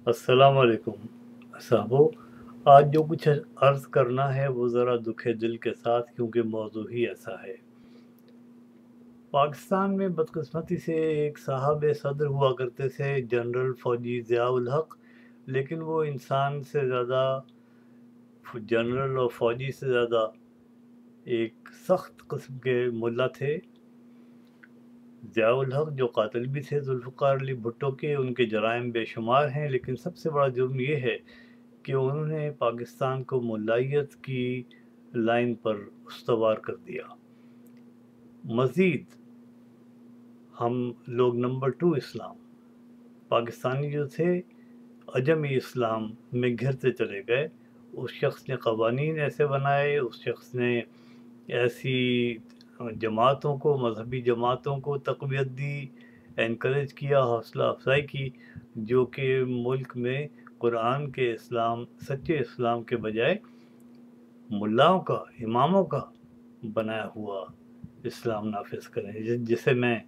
अस्सलाम वालेकुम साहबो। आज जो कुछ अर्ज़ करना है वो ज़रा दुखे दिल के साथ, क्योंकि मौज़ू ही ऐसा है। पाकिस्तान में बदकिस्मती से एक साहब सदर हुआ करते थे, जनरल फ़ौजी ज़िया-उल हक़। लेकिन वो इंसान से ज़्यादा, जनरल और फ़ौजी से ज़्यादा एक सख्त किस्म के मुल्ला थे। ज़िया-उल हक़ जो कातिल भी थे ज़ुल्फ़िकार अली भुट्टो के, उनके जराइम बेशुमार हैं, लेकिन सबसे बड़ा जुर्म ये है कि उन्होंने पाकिस्तान को मुल्लायत की लाइन पर उस्तवार कर दिया। मज़ीद हम लोग नंबर 2 इस्लाम, पाकिस्तानी जो थे अजमी इस्लाम में घिरते चले गए। उस शख्स ने कवानीन ऐसे बनाए, उस शख्स ने ऐसी जमातों को, मजहबी जमातों को तक़वियत दी, एनकरेज किया, हौसला अफ़ज़ाई की, जो कि मुल्क में कुरान के इस्लाम, सच्चे इस्लाम के बजाय मुल्लाओं का, इमामों का बनाया हुआ इस्लाम नाफिज करें, जिसे मैं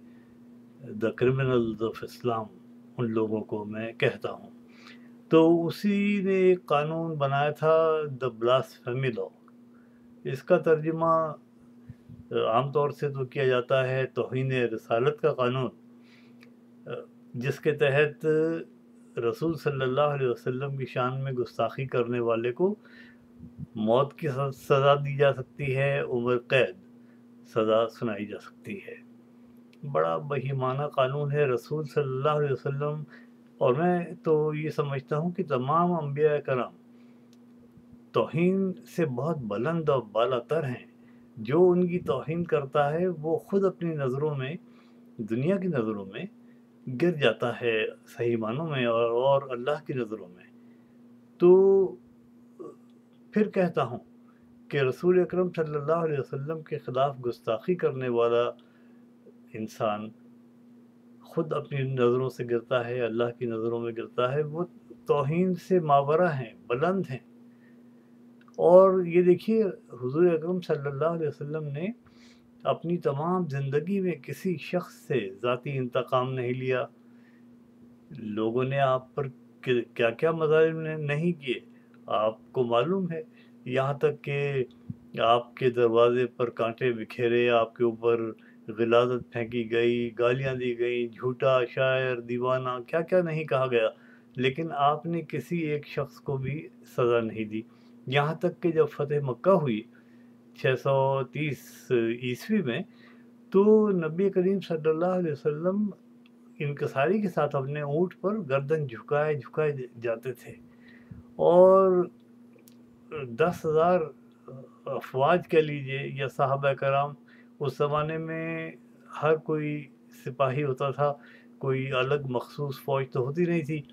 द क्रिमिनल्स ऑफ इस्लाम उन लोगों को मैं कहता हूँ। तो उसी ने एक कानून बनाया था, द ब्लास्फेमी लॉ। इसका तर्जुमा आम तौर से तो किया जाता है तौहीन रिसालत का कानून, जिसके तहत रसूल सल्लल्लाहु अलैहि वसल्लम की शान में गुस्ताखी करने वाले को मौत की सज़ा दी जा सकती है, उम्र कैद सज़ा सुनाई जा सकती है। बड़ा बहीमाना कानून है। रसूल सल्लल्लाहु अलैहि वसल्लम, और मैं तो ये समझता हूँ कि तमाम अम्बिया कराम तौहीन से बहुत बुलंद और बालातर हैं। जो उनकी तौहीन करता है वो खुद अपनी नज़रों में, दुनिया की नज़रों में गिर जाता है सही मानों में, और अल्लाह की नज़रों में। तो फिर कहता हूँ कि रसूल अकरम सल्लल्लाहु अलैहि वसल्लम के ख़िलाफ़ गुस्ताखी करने वाला इंसान खुद अपनी नज़रों से गिरता है, अल्लाह की नज़रों में गिरता है। वो तौहीन से मावरा हैं, बुलंद हैं। और ये देखिए, हुज़ूर अकरम सल्लल्लाहु अलैहि वसल्लम ने अपनी तमाम ज़िंदगी में किसी शख्स से ज़ाती इंतकाम नहीं लिया। लोगों ने आप पर क्या-क्या मज़ालिम नहीं किए, आपको मालूम है। यहाँ तक कि आपके दरवाज़े पर काँटे बिखेरे, आपके ऊपर ग़िलाज़त फेंकी गई, गालियाँ दी गईं, झूठा, शायर, दीवाना, क्या-क्या नहीं कहा गया। लेकिन आपने किसी एक शख्स को भी सज़ा नहीं दी। यहाँ तक कि जब फ़तह मक्का हुई 630 ईस्वी में, तो नबी करीम सल्लल्लाहु अलैहि वसल्लम इंकिसारी के साथ अपने ऊँट पर गर्दन झुकाए जाते थे, और 10,000 अफ़वाज कह लीजिए या सहाबा कराम, उस ज़माने में हर कोई सिपाही होता था, कोई अलग मख़सूस फ़ौज तो होती नहीं थी।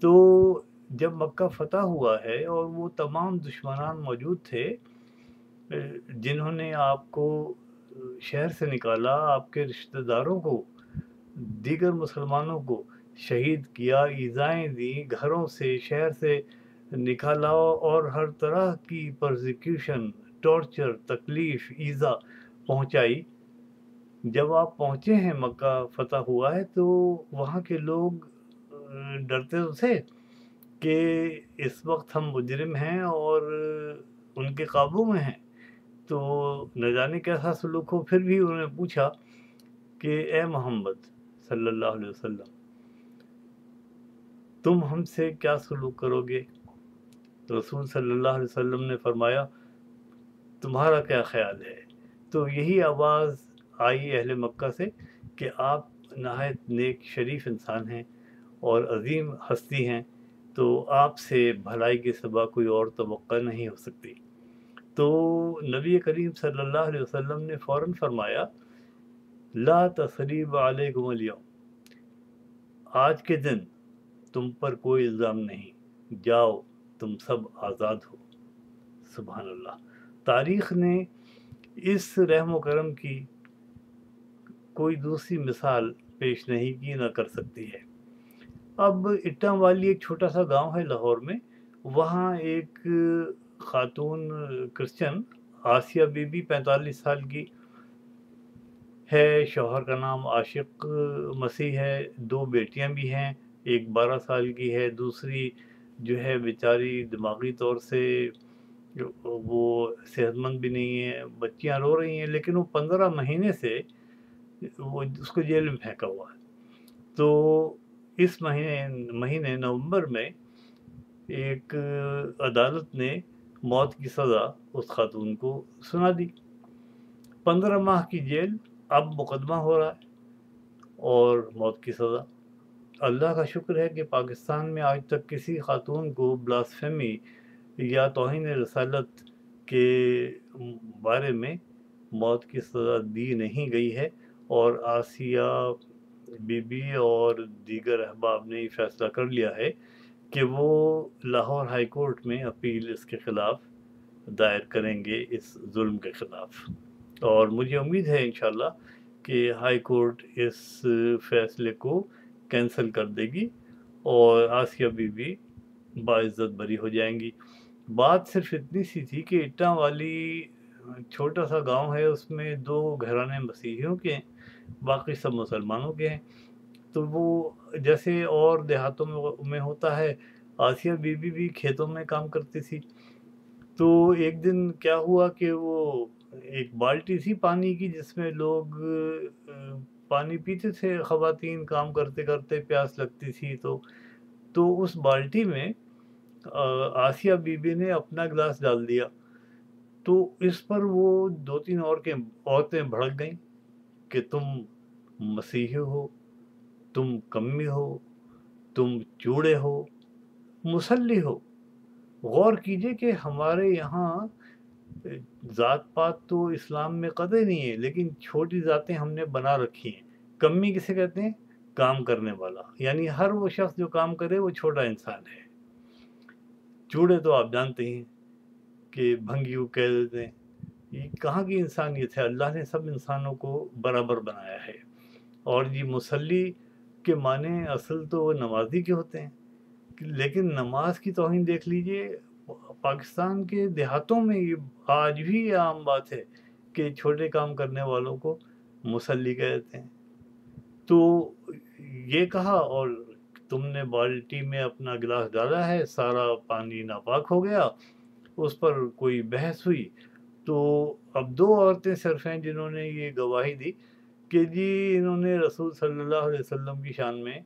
तो जब मक्का फ़तह हुआ है और वो तमाम दुश्मनान मौजूद थे, जिन्होंने आपको शहर से निकाला, आपके रिश्तेदारों को, दीगर मुसलमानों को शहीद किया, ईज़ाएँ दी, घरों से, शहर से निकाला, और हर तरह की परसिक्यूशन, टॉर्चर, तकलीफ़, ईज़ा पहुँचाई। जब आप पहुँचे हैं, मक्का फ़तह हुआ है, तो वहाँ के लोग डरते तो थे कि इस वक़्त हम मुजरिम हैं और उनके काबू में हैं, तो न जाने कैसा सलूक हो। फिर भी उन्होंने पूछा कि ए मोहम्मद सल्लल्लाहु अलैहि वसल्लम, तुम हमसे क्या सलूक करोगे? रसूल सल्लल्लाहु अलैहि वसल्लम ने फरमाया, तुम्हारा क्या ख़्याल है? तो यही आवाज़ आई अहले मक्का से कि आप नहायत नेक शरीफ इंसान हैं और अज़ीम हस्ती हैं, तो आपसे भलाई के सिवा कोई और तवक्को नहीं हो सकती। तो नबी करीम सल्लल्लाहु अलैहि वसल्लम ने फ़ौरन फरमाया, ला तसरीब अलैकुमुल यौम, आज के दिन तुम पर कोई इल्ज़ाम नहीं, जाओ, तुम सब आज़ाद हो। सुभान अल्लाह! तारीख़ ने इस रहम व करम की कोई दूसरी मिसाल पेश नहीं की, ना कर सकती है। अब इटावाली एक छोटा-सा गाँव है लाहौर में, वहाँ एक खातून क्रिश्चियन, आसिया बीबी, 45 साल की है, शौहर का नाम आशिक मसीह है, 2 बेटियाँ भी हैं, ایک 12 سال کی ہے، دوسری جو ہے بیچاری دماغی طور سے وہ صحت مند بھی نہیں ہے، بچیاں رو رہی ہیں، لیکن وہ 15 مہینے سے وہ اس کو جیل میں پھینکا ہوا ہے۔ تو اس مہینے نومبر میں ایک عدالت نے موت کی سزا اس خاتون کو سنا دی، 15 ماہ کی جیل، اب مقدمہ ہو رہا ہے اور موت کی سزا۔ اللہ کا شکر ہے کہ پاکستان میں آج تک کسی خاتون کو بلاسفیمی یا توہین رسالت کے بارے میں موت کی سزا دی نہیں گئی ہے، اور آسیہ بی بی اور دیگر احباب نے یہ فیصلہ کر لیا ہے کہ وہ لاہور ہائی کورٹ میں اپیل اس کے خلاف دائر کریں گے، اس ظلم کے خلاف، اور مجھے امید ہے انشاءاللہ کہ ہائی کورٹ اس فیصلے کو کینسل کر دے گی اور آسیہ بی بی باعزت بری ہو جائیں گی۔ بات صرف اتنی سی تھی کہ اٹا والی چھوٹا سا گاؤں ہے، اس میں 2 گھرانے مسیحیوں کے ہیں، باقی سب مسلمانوں کے ہیں۔ تو وہ جیسے اور دیہاتوں میں ہوتا ہے، آسیہ بی بی بھی کھیتوں میں کام کرتی تھی۔ تو ایک دن کیا ہوا کہ وہ ایک بالٹی تھی پانی کی جس میں لوگ پانی پیتے تھے، خواتین کام کرتے کرتے پیاس لگتی تھی، تو اس بالٹی میں آسیہ بی بی نے اپنا گلاس ڈال دیا، تو اس پر وہ 2-3 عورتیں بھڑک گئیں کہ تم مسیحی ہو، تم کمی ہو، تم چوڑے ہو، مسلی ہو۔ غور کیجئے کہ ہمارے یہاں ذات پات تو اسلام میں قطعی نہیں ہے، لیکن چھوٹی ذاتیں ہم نے بنا رکھی ہیں۔ کمی کسے کہتے ہیں؟ کام کرنے والا، یعنی ہر وہ شخص جو کام کرے وہ چھوٹا انسان ہے۔ چوڑے تو آپ جانتے ہیں کہ بھنگیو کہہ دیتے ہیں، یہ کہاں کی انسانیت ہے؟ اللہ نے سب انسانوں کو برابر بنایا ہے۔ اور یہ مسلی کے معنی اصل تو وہ نمازی کے ہوتے ہیں، لیکن نماز کی توہین دیکھ لیجئے، پاکستان کے دیہاتوں میں یہ آج بھی یہ عام بات ہے کہ چھوٹے کام کرنے والوں کو مسلی کہتے ہیں۔ تو یہ کہا اور تم نے بالٹی میں اپنا گلاس ڈالا ہے، سارا پانی ناپاک ہو گیا، اس پر کوئی بحث ہوئی۔ تو اب 2 عورتیں صرف ہیں جنہوں نے یہ گواہی دی کہ جی انہوں نے رسول صلی اللہ علیہ وسلم کی شان میں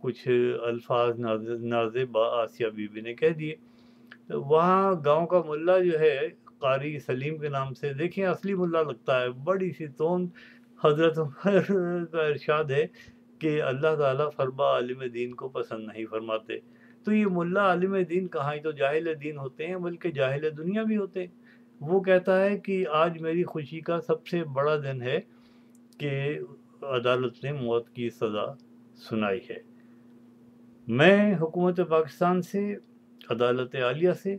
کچھ الفاظ نازب آسیہ بی بی نے کہہ دیے۔ وہاں گاؤں کا ملا جو ہے قاری سلیم کے نام سے، دیکھیں اصلی ملا لگتا ہے، بڑی سی توند، حضرت عمر کا ارشاد ہے کہ اللہ تعالیٰ فربا عالم دین کو پسند نہیں فرماتے۔ تو یہ ملا عالم دین کہاں، ہی تو جاہل دین ہوتے ہیں، بلکہ جاہل دنیا بھی ہوتے ہیں۔ وہ کہتا ہے کہ آج میری خوشی کا سب سے بڑا دن ہے کہ عدالت نے موت کی سزا سنائی ہے۔ میں حکومت پاکستان سے، عدالت عالیہ سے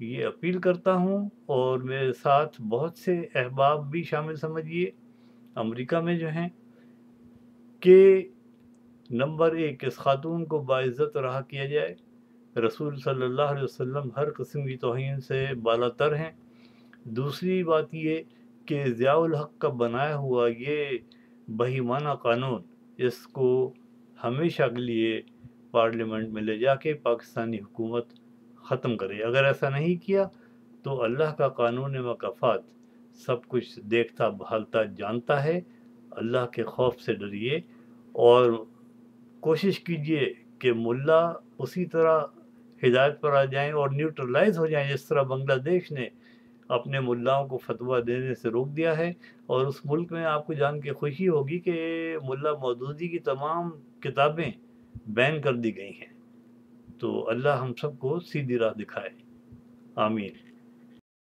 یہ اپیل کرتا ہوں، اور میرے ساتھ بہت سے احباب بھی شامل سمجھیے امریکہ میں جو ہیں، کہ نمبر 1 اس خاتون کو باعزت رہا کیا جائے۔ رسول صلی اللہ علیہ وسلم ہر قسم کی توہین سے بالا تر ہیں۔ دوسری بات یہ کہ ضیاء الحق کا بنایا ہوا یہ بہیمانہ قانون، اس کو ہمیشہ کے لیے پارلیمنٹ میں لے جا کے پاکستانی حکومت ختم کرے۔ اگر ایسا نہیں کیا تو اللہ کا قانون مکافات سب کچھ دیکھتا بھالتا جانتا ہے۔ اللہ کے خوف سے ڈریے اور کوشش کیجئے کہ ملا اسی طرح ہدایت پر آ جائیں اور نیوٹرلائز ہو جائیں جس طرح بنگلہ دیش نے اپنے ملاؤں کو فتویٰ دینے سے روک دیا ہے۔ اور اس ملک میں آپ کو جان کے خوشی ہوگی کہ ملا مودودی کی تمام کتابیں بین کر دی گئی ہیں۔ تو اللہ ہم سب کو سیدھی راہ دکھائے، آمین۔